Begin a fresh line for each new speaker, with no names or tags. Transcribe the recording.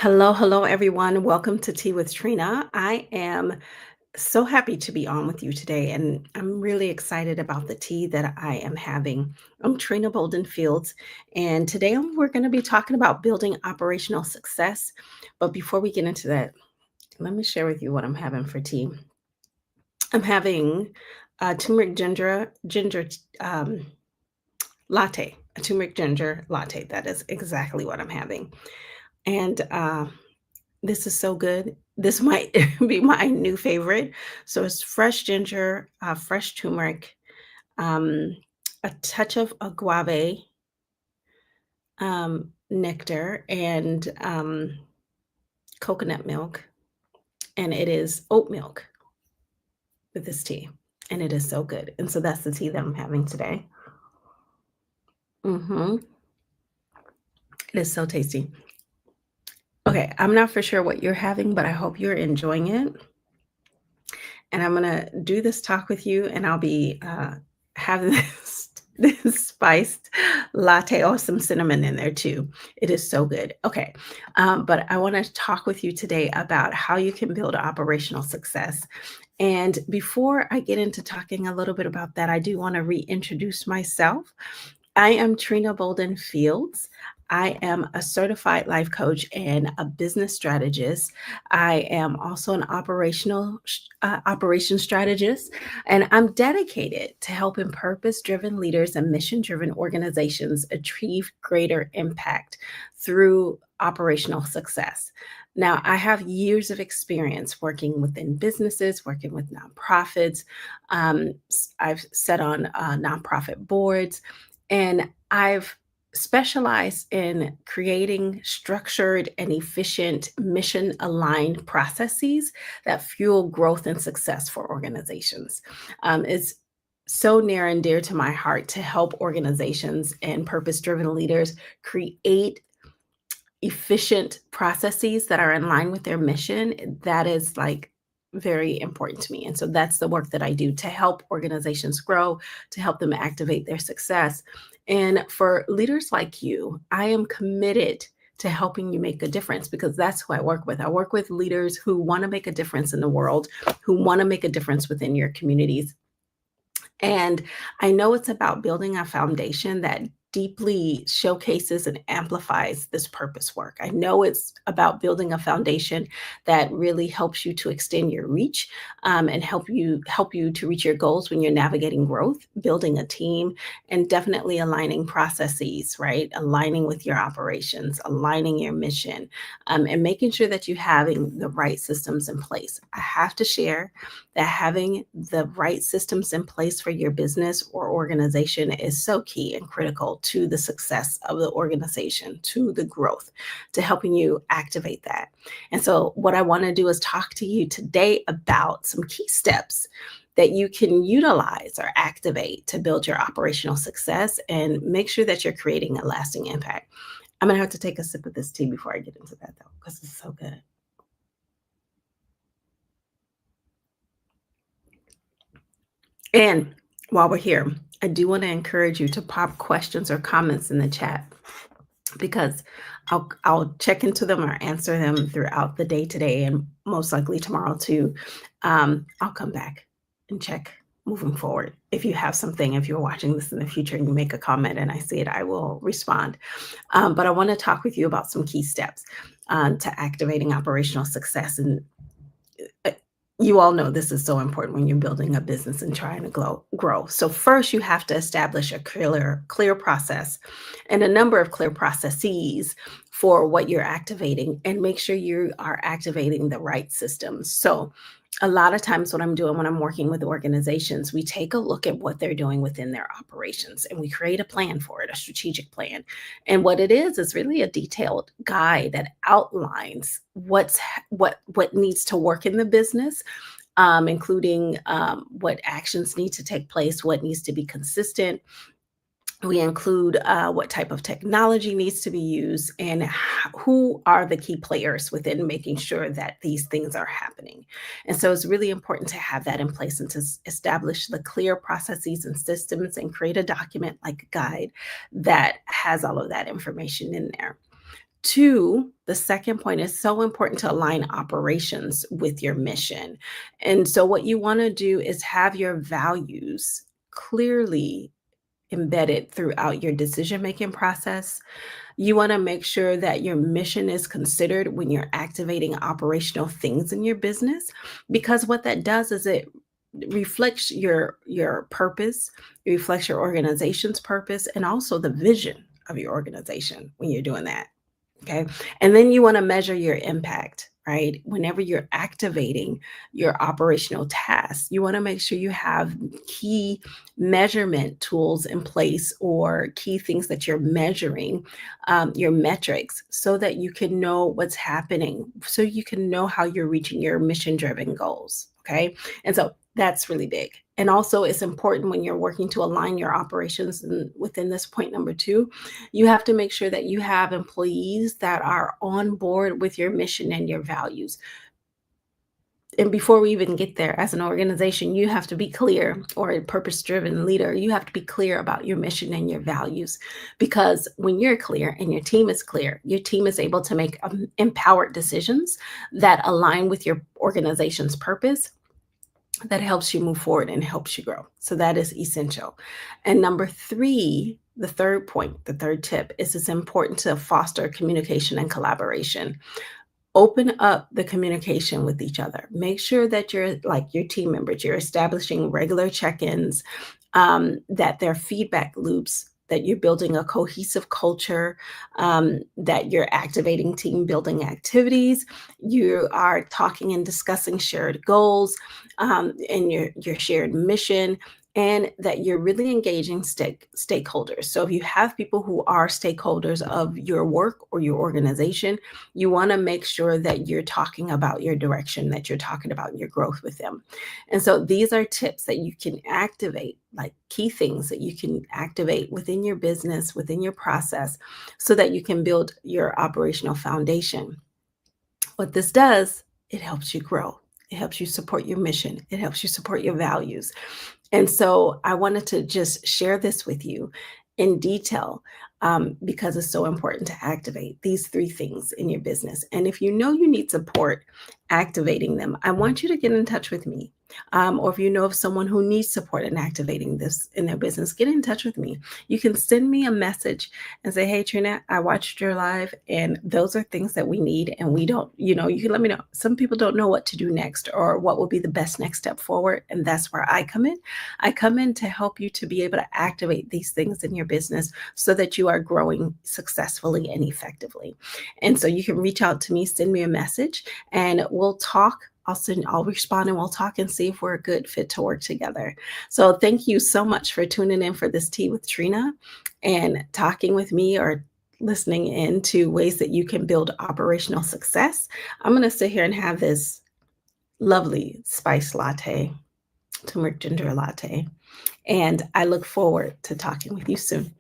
Hello, hello, everyone. Welcome to Tea with Trina. I am so happy to be on with you today, and I'm really excited about the tea that I am having. I'm Trina Bolden Fields, and today we're going to be talking about building operational success. But before we get into that, let me share with you what I'm having for tea. I'm having a turmeric ginger latte, a turmeric ginger latte. That is exactly what I'm having, and this is so good. This might be my new favorite. So it's fresh ginger, fresh turmeric, um, a touch of agave nectar, and coconut milk. And it is oat milk with this tea. And it is so good. And so that's the tea that I'm having today. hmm It is so tasty. Okay, I'm not for sure what you're having, but I hope you're enjoying it. And I'm gonna do this talk with you, and I'll be having this spiced latte or some cinnamon in there too. It is so good. Okay, but I want to talk with you today about how you can build operational success. And before I get into talking a little bit about that, I do want to reintroduce myself. I am Trina Bolden Fields. I am a certified life coach and a business strategist. I am also an operations strategist, and I'm dedicated to helping purpose-driven leaders and mission-driven organizations achieve greater impact through operational success. Now, I have years of experience working within businesses, working with nonprofits. I've sat on nonprofit boards, and I've specialized in creating structured and efficient mission aligned processes that fuel growth and success for organizations. It's so near and dear to my heart to help organizations and purpose driven leaders create efficient processes that are in line with their mission. That is like very important to me. And so that's the work that I do to help organizations grow, to help them activate their success. And for leaders like you, I am committed to helping you make a difference because that's who I work with. I work with leaders who want to make a difference in the world, who want to make a difference within your communities. And I know it's about building a foundation that deeply showcases and amplifies this purpose work. I know it's about building a foundation that really helps you to extend your reach and help you to reach your goals when you're navigating growth, building a team, and definitely aligning processes, right? Aligning with your operations, aligning your mission, and making sure that you're having the right systems in place. I have to share that having the right systems in place for your business or organization is so key and critical to the success of the organization, to the growth, to helping you activate that. And so, what I want to do is talk to you today about some key steps that you can utilize or activate to build your operational success and make sure that you're creating a lasting impact. I'm going to have to take a sip of this tea before I get into that, though, because it's so good. And while we're here, I do want to encourage you to pop questions or comments in the chat because I'll check into them or answer them throughout the day today and most likely tomorrow too. I'll come back and check moving forward. If you have something, if you're watching this in the future and you make a comment and I see it, I will respond. But I want to talk with you about some key steps to activating operational success. And uh, you all know this is so important when you're building a business and trying to grow. So first, you have to establish a clear process and a number of clear processes for what you're activating, and make sure you are activating the right systems. So a lot of times what I'm doing when I'm working with organizations, we take a look at what they're doing within their operations and we create a plan for it, a strategic plan. And what it is really a detailed guide that outlines what needs to work in the business, including what actions need to take place, what needs to be consistent. We include what type of technology needs to be used and who are the key players within making sure that these things are happening. And so it's really important to have that in place and to establish the clear processes and systems and create a document like a guide that has all of that information in there. Two, the second point is so important to align operations with your mission. And so, what you want to do is have your values clearly embedded throughout your decision making process. You want to make sure that your mission is considered when you're activating operational things in your business, because what that does is it reflects your purpose, it reflects your organization's purpose, and also the vision of your organization when you're doing that. Okay. And then you want to measure your impact, right? Whenever you're activating your operational tasks, you want to make sure you have key measurement tools in place or key things that you're measuring, your metrics, so that you can know what's happening, so you can know how you're reaching your mission driven goals. Okay. And so that's really big. And also, it's important when you're working to align your operations. And within this point number two, you have to make sure that you have employees that are on board with your mission and your values. And before we even get there, as an organization, you have to be clear, or a purpose driven leader, you have to be clear about your mission and your values. Because when you're clear and your team is able to make empowered decisions that align with your organization's purpose. That helps you move forward and helps you grow. So that is essential. And number three, the third point, the third tip is it's important to foster communication and collaboration. Open up the communication with each other. Make sure that you're like your team members, you're establishing regular check-ins, that there are feedback loops, that you're building a cohesive culture, that you're activating team building activities, you are talking and discussing shared goals, and your shared mission, and that you're really engaging stakeholders. So if you have people who are stakeholders of your work or your organization, you want to make sure that you're talking about your direction, that you're talking about your growth with them. And so these are tips that you can activate, like key things that you can activate within your business, within your process, so that you can build your operational foundation. What this does, it helps you grow. It helps you support your mission. It helps you support your values. And so I wanted to just share this with you in detail, because it's so important to activate these three things in your business. And if you know you need support activating them, I want you to get in touch with me. Or if you know of someone who needs support in activating this in their business, get in touch with me. You can send me a message and say, "Hey, Trina, I watched your live, and those are things that we need. And we don't, you can let me know. Some people don't know what to do next or what will be the best next step forward." And that's where I come in. I come in to help you to be able to activate these things in your business so that you are growing successfully and effectively. And so you can reach out to me, send me a message, and we'll talk. I'll respond, and we'll talk and see if we're a good fit to work together. So thank you so much for tuning in for this Tea with Trina and talking with me, or listening in to ways that you can build operational success. I'm going to sit here and have this lovely spice latte, turmeric ginger latte, and I look forward to talking with you soon.